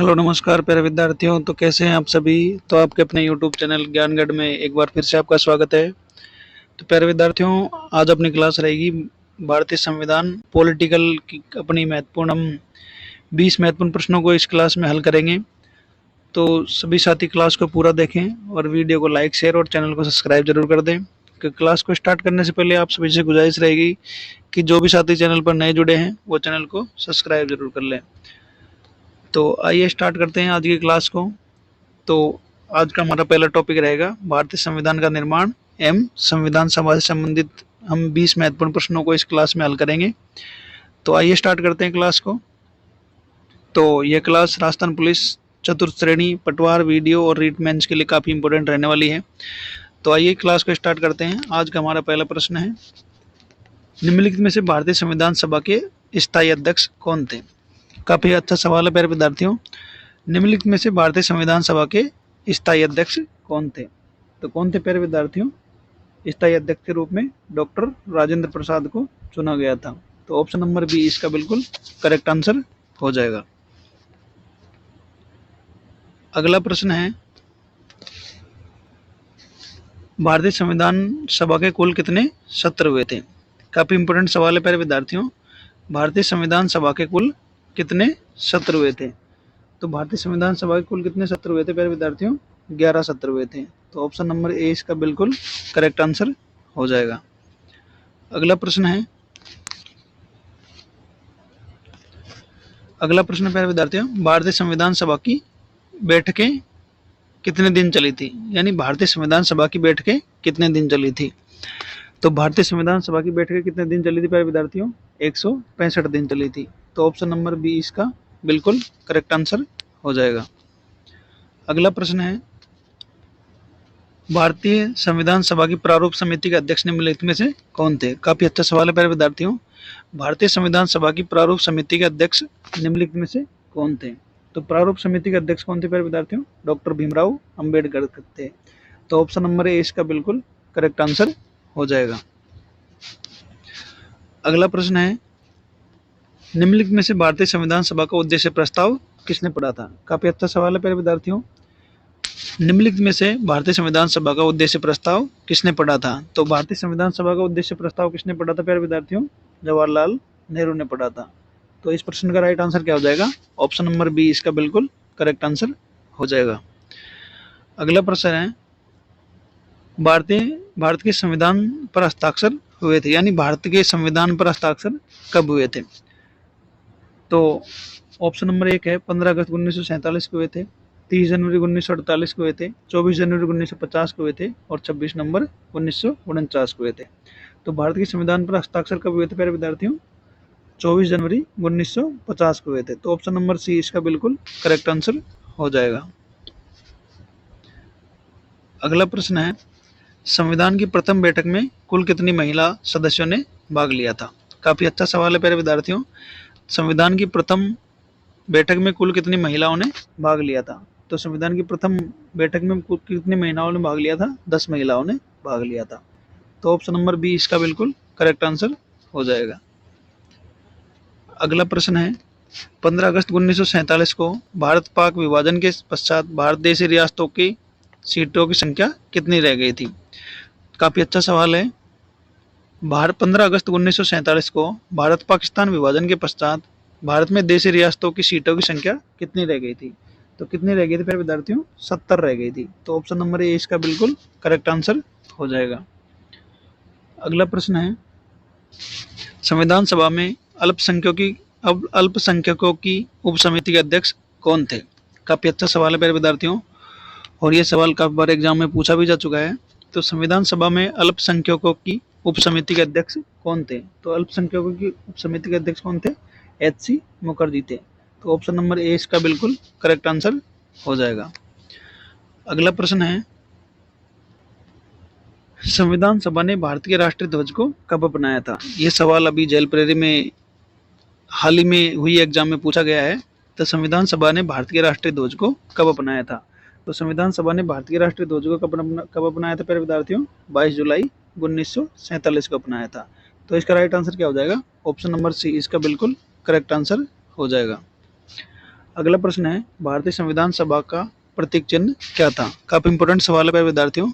Hello नमस्कार प्यारे विद्यार्थियों। तो कैसे हैं आप सभी। तो आपके अपने यूट्यूब चैनल ज्ञानगढ़ में एक बार फिर से आपका स्वागत है। तो प्यारे विद्यार्थियों, आज अपनी क्लास रहेगी भारतीय संविधान पॉलिटिकल की। अपनी महत्वपूर्ण हम 20 महत्वपूर्ण प्रश्नों को इस क्लास में हल करेंगे। तो सभी साथी क्लास को पूरा देखें और वीडियो को लाइक शेयर और चैनल को सब्सक्राइब जरूर कर दें। कि क्लास को स्टार्ट करने से पहले आप सभी से गुजारिश रहेगी कि जो भी साथी चैनल पर नए जुड़े हैं वो चैनल को सब्सक्राइब जरूर कर लें। तो आइए स्टार्ट करते हैं आज की क्लास को। तो आज का हमारा पहला टॉपिक रहेगा भारतीय संविधान का निर्माण एवं संविधान सभा से संबंधित। हम 20 महत्वपूर्ण प्रश्नों को इस क्लास में हल करेंगे। तो आइए स्टार्ट करते हैं क्लास को। तो यह क्लास राजस्थान पुलिस चतुर्थ श्रेणी पटवार वीडियो और रीट मेंस के लिए काफ़ी इंपॉर्टेंट रहने वाली है। तो आइए क्लास को स्टार्ट करते हैं। आज का हमारा पहला प्रश्न है, निम्नलिखित में से भारतीय संविधान सभा के स्थायी अध्यक्ष कौन थे। काफ़ी अच्छा सवाल है प्यारे विद्यार्थियों। निम्नलिखित में से भारतीय संविधान सभा के स्थायी अध्यक्ष कौन थे। तो कौन थे प्यारे विद्यार्थियों। स्थायी अध्यक्ष के रूप में डॉक्टर राजेंद्र प्रसाद को चुना गया था। तो ऑप्शन नंबर बी इसका बिल्कुल करेक्ट आंसर हो जाएगा। अगला प्रश्न है, भारतीय संविधान सभा के कुल कितने सत्र हुए थे। काफी इंपोर्टेंट सवाल है प्यारे विद्यार्थियों। भारतीय संविधान सभा के कुल कितने सत्र हुए थे। तो भारतीय संविधान सभा के कुल कितने सत्र हुए थे प्यारे विद्यार्थियों। 11 सत्र हुए थे। तो ऑप्शन नंबर ए इसका बिल्कुल करेक्ट आंसर हो जाएगा। अगला प्रश्न है, अगला प्रश्न प्यारे विद्यार्थियों, भारतीय संविधान सभा की बैठकें कितने दिन चली थी। यानी भारतीय संविधान सभा की बैठकें कितने दिन चली थी। तो भारतीय संविधान सभा की बैठकें कितने दिन चली थी प्यारे विद्यार्थियों। 165 दिन चली थी। तो ऑप्शन नंबर बी इसका बिल्कुल करेक्ट आंसर हो जाएगा। अगला प्रश्न है, भारतीय संविधान सभा की प्रारूप समिति के अध्यक्ष निम्नलिखित में से कौन थे। काफी अच्छा सवाल है प्यारे विद्यार्थियों। भारतीय संविधान सभा की प्रारूप समिति के अध्यक्ष निम्नलिखित में से कौन थे। तो प्रारूप समिति के अध्यक्ष कौन थे प्यारे विद्यार्थियों। डॉक्टर भीमराव अंबेडकर थे। तो ऑप्शन नंबर ए इसका बिल्कुल करेक्ट आंसर हो जाएगा। अगला प्रश्न है, निम्नलिखित में से भारतीय संविधान सभा का उद्देश्य प्रस्ताव किसने पढ़ा था। काफी अच्छा सवाल है प्यारे विद्यार्थियों। निम्नलिखित में से भारतीय संविधान सभा का उद्देश्य प्रस्ताव किसने पढ़ा था। तो भारतीय संविधान सभा का उद्देश्य प्रस्ताव किसने पढ़ा था प्यारे विद्यार्थियों। जवाहरलाल नेहरू ने पढ़ा था। तो इस प्रश्न का राइट आंसर क्या हो जाएगा। ऑप्शन नंबर बी इसका बिल्कुल करेक्ट आंसर हो जाएगा। अगला प्रश्न है, भारत के संविधान पर हस्ताक्षर हुए थे। यानी भारत के संविधान पर हस्ताक्षर कब हुए थे। तो ऑप्शन नंबर एक है 15 अगस्त 1947 को हुए थे, 30 जनवरी 1948 को हुए थे, 24 जनवरी 1950 को हुए थे और 26 नवंबर 1949 को हुए थे। तो भारत के संविधान पर हस्ताक्षर कब हुए थे प्यारे विद्यार्थियों। 24 जनवरी 1950 को हुए थे। तो ऑप्शन नंबर सी इसका बिल्कुल करेक्ट आंसर हो जाएगा। अगला प्रश्न है, संविधान की प्रथम बैठक में कुल कितनी महिला सदस्यों ने भाग लिया था। काफी अच्छा सवाल है प्यारे विद्यार्थियों। संविधान की प्रथम बैठक में कुल कितनी महिलाओं ने भाग लिया था। तो संविधान की प्रथम बैठक में कुल कितनी महिलाओं ने भाग लिया था। 10 महिलाओं ने भाग लिया था। तो ऑप्शन नंबर बी इसका बिल्कुल करेक्ट आंसर हो जाएगा। अगला प्रश्न है, 15 अगस्त 1947 को भारत पाक विभाजन के पश्चात भारत देशी रियासतों की सीटों की संख्या कितनी रह गई थी। काफी अच्छा सवाल है। 15 अगस्त 1947 को भारत पाकिस्तान विभाजन के पश्चात भारत में देशी रियासतों की सीटों की संख्या कितनी रह गई थी। तो कितनी रह गई थी प्यारे विद्यार्थियों। 70 रह गई थी। तो ऑप्शन नंबर ए इसका बिल्कुल करेक्ट आंसर हो जाएगा। अगला प्रश्न है, संविधान सभा में अल्पसंख्यकों की उप समिति के अध्यक्ष कौन थे। काफी अच्छा सवाल है प्यारे विद्यार्थियों और ये सवाल काफी बार एग्जाम में पूछा भी जा चुका है। तो संविधान सभा में अल्पसंख्यकों की उप समिति के अध्यक्ष कौन थे। तो अल्पसंख्यकों की उप समिति के अध्यक्ष कौन थे। एच.सी. मुखर्जी थे। तो ऑप्शन नंबर ए इसका बिल्कुल करेक्ट आंसर हो जाएगा। अगला प्रश्न है, संविधान सभा ने भारत के राष्ट्रीय ध्वज को कब अपनाया था। ये सवाल अभी जेल प्रेरी में हाल ही में हुई एग्जाम में पूछा गया है। तो संविधान सभा ने भारत के राष्ट्रीय ध्वज को कब अपनाया था। तो संविधान सभा ने भारत के राष्ट्रीय ध्वज को कब अपनाया था प्यारे विद्यार्थियों। 22 जुलाई 1947 को अपनाया था। तो इसका राइट आंसर क्या हो जाएगा। ऑप्शन नंबर सी इसका बिल्कुल करेक्ट आंसर हो जाएगा। अगला प्रश्न है, भारतीय संविधान सभा का प्रतीक चिन्ह क्या था? काफी इंपॉर्टेंट सवाल है प्यारे विद्यार्थियों।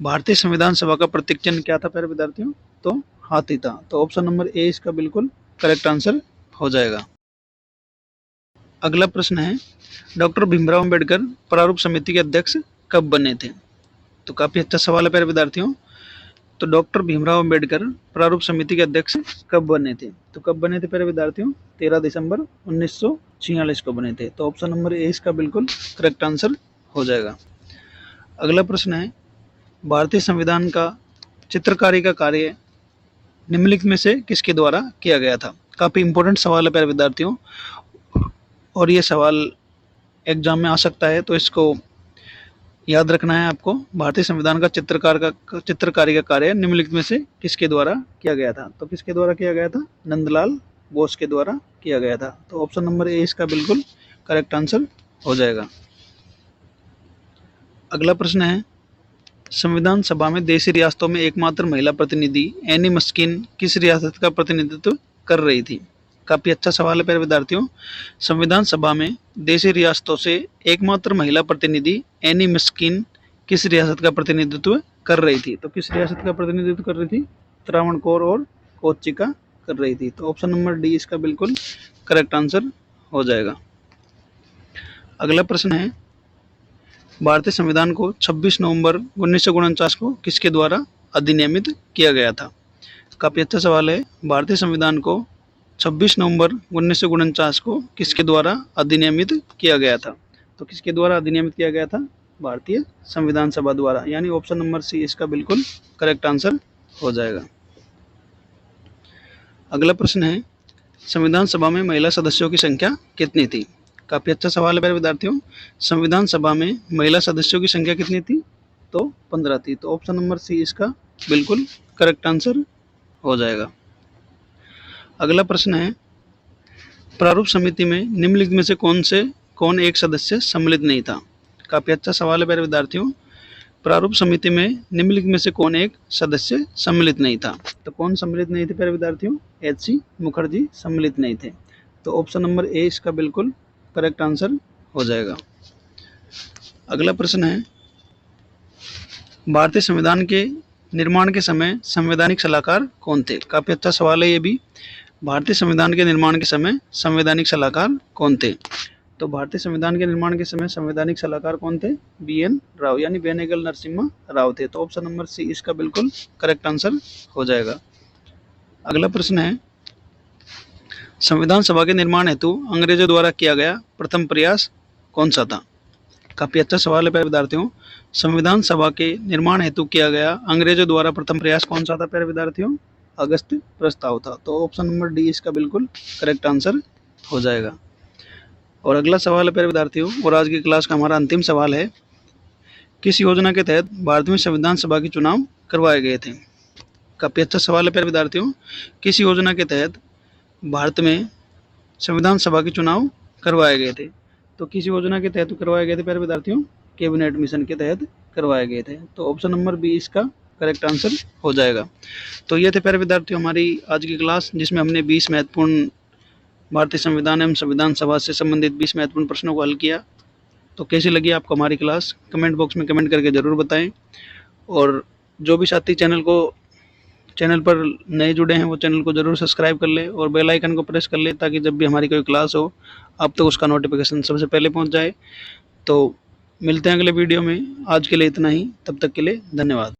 भारतीय संविधान सभा का प्रतीक चिन्ह क्या था प्यारे विद्यार्थियों? तो हाथी था। तो ऑप्शन नंबर ए इसका बिल्कुल करेक्ट आंसर हो जाएगा। अगला प्रश्न है, डॉक्टर भीमराव अंबेडकर प्रारूप समिति के अध्यक्ष कब बने थे? तो काफी अच्छा सवाल है प्यारे विद्यार्थियों। तो डॉक्टर भीमराव अंबेडकर प्रारूप समिति के अध्यक्ष कब बने थे? तो कब बने थे प्यारे विद्यार्थियों? 13 दिसंबर 1946 को बने थे। तो ऑप्शन नंबर ए इसका बिल्कुल करेक्ट आंसर हो जाएगा। अगला प्रश्न है, भारतीय संविधान का चित्रकारी का कार्य निम्नलिखित में से किसके द्वारा किया गया था? काफी इंपॉर्टेंट सवाल है प्यारे विद्यार्थियों, और ये सवाल एग्जाम में आ सकता है, तो इसको याद रखना है आपको। भारतीय संविधान का चित्रकारी का कार्य निम्नलिखित में से किसके द्वारा किया गया था? तो किसके द्वारा किया गया था? नंदलाल बोस के द्वारा किया गया था। तो ऑप्शन नंबर ए इसका बिल्कुल करेक्ट आंसर हो जाएगा। अगला प्रश्न है, संविधान सभा में देशी रियासतों में एकमात्र महिला प्रतिनिधि एनी मस्किन किस रियासत का प्रतिनिधित्व कर रही थी? काफी अच्छा सवाल है प्यारे विद्यार्थियों। संविधान सभा में देशी रियासतों से एकमात्र महिला प्रतिनिधि एनी मस्किन किस रियासत का प्रतिनिधित्व कर रही थी? तो किस रियासत का प्रतिनिधित्व कर रही थी? त्रावणकोर और कोच्चि का कर रही थी। तो ऑप्शन नंबर डी इसका बिल्कुल करेक्ट आंसर हो जाएगा। अगला प्रश्न है, भारतीय संविधान को 26 नवंबर 1949 को किसके द्वारा अधिनियमित किया गया था? काफी अच्छा सवाल है। भारतीय संविधान को 26 नवंबर 1949 को किसके द्वारा अधिनियमित किया गया था? तो किसके द्वारा अधिनियमित किया गया था? भारतीय संविधान सभा द्वारा, यानी ऑप्शन नंबर सी इसका बिल्कुल करेक्ट आंसर हो जाएगा। अगला प्रश्न है, संविधान सभा में महिला सदस्यों की संख्या कितनी थी? काफी अच्छा सवाल है मेरे विद्यार्थियों। संविधान सभा में महिला सदस्यों की संख्या कितनी थी? तो 15 थी। तो ऑप्शन नंबर सी इसका बिल्कुल करेक्ट आंसर हो जाएगा। अगला प्रश्न है, प्रारूप समिति में निम्नलिखित में से कौन एक सदस्य सम्मिलित नहीं था? काफी अच्छा सवाल है मेरे विद्यार्थियों। प्रारूप समिति में निम्नलिखित में से कौन एक सदस्य सम्मिलित नहीं था? तो कौन सम्मिलित नहीं थे मेरे विद्यार्थियों? एच.सी. मुखर्जी सम्मिलित नहीं थे। तो ऑप्शन नंबर ए इसका बिल्कुल करेक्ट आंसर हो जाएगा। अगला प्रश्न है, भारतीय संविधान के निर्माण के समय संवैधानिक सलाहकार कौन थे? काफी अच्छा सवाल है ये भी। भारतीय संविधान के निर्माण के समय संवैधानिक सलाहकार कौन थे? तो भारतीय संविधान के निर्माण के समय संवैधानिक सलाहकार कौन थे? बी.एन. राव, यानी बेनेगल नरसिम्हा राव थे। तो ऑप्शन नंबर सी इसका बिल्कुल करेक्ट आंसर हो जाएगा। अगला प्रश्न है, संविधान सभा के निर्माण हेतु अंग्रेजों द्वारा किया गया प्रथम प्रयास कौन सा था? काफी अच्छा सवाल है प्यारे विद्यार्थियों। संविधान सभा के निर्माण हेतु किया गया अंग्रेजों द्वारा प्रथम प्रयास कौन सा था प्यारे विद्यार्थियों? अगस्त प्रस्ताव था। तो ऑप्शन नंबर डी इसका बिल्कुल करेक्ट आंसर हो जाएगा। और अगला सवाल है प्यारे विद्यार्थियों, और आज की क्लास का हमारा अंतिम सवाल है, किस योजना के तहत भारत में संविधान सभा के चुनाव करवाए गए थे? काफी अच्छा सवाल है प्यारे विद्यार्थियों। किस योजना के तहत भारत में संविधान सभा के चुनाव करवाए गए थे? तो किस योजना के तहत करवाए गए थे प्यारे विद्यार्थियों? कैबिनेट मिशन के तहत करवाए गए थे। तो ऑप्शन नंबर बी इसका करेक्ट आंसर हो जाएगा। तो ये थे प्यारे विद्यार्थियों हमारी आज की क्लास, जिसमें हमने 20 महत्वपूर्ण भारतीय संविधान एवं संविधान सभा से संबंधित 20 महत्वपूर्ण प्रश्नों को हल किया। तो कैसी लगी आपको हमारी क्लास? कमेंट बॉक्स में कमेंट करके ज़रूर बताएं। और जो भी साथी चैनल पर नए जुड़े हैं वो चैनल को ज़रूर सब्सक्राइब कर ले और बेल आइकन को प्रेस कर ले, ताकि जब भी हमारी कोई क्लास हो आप तक उसका नोटिफिकेशन सबसे पहले पहुंच जाए। तो मिलते हैं अगले वीडियो में। आज के लिए इतना ही, तब तक के लिए धन्यवाद।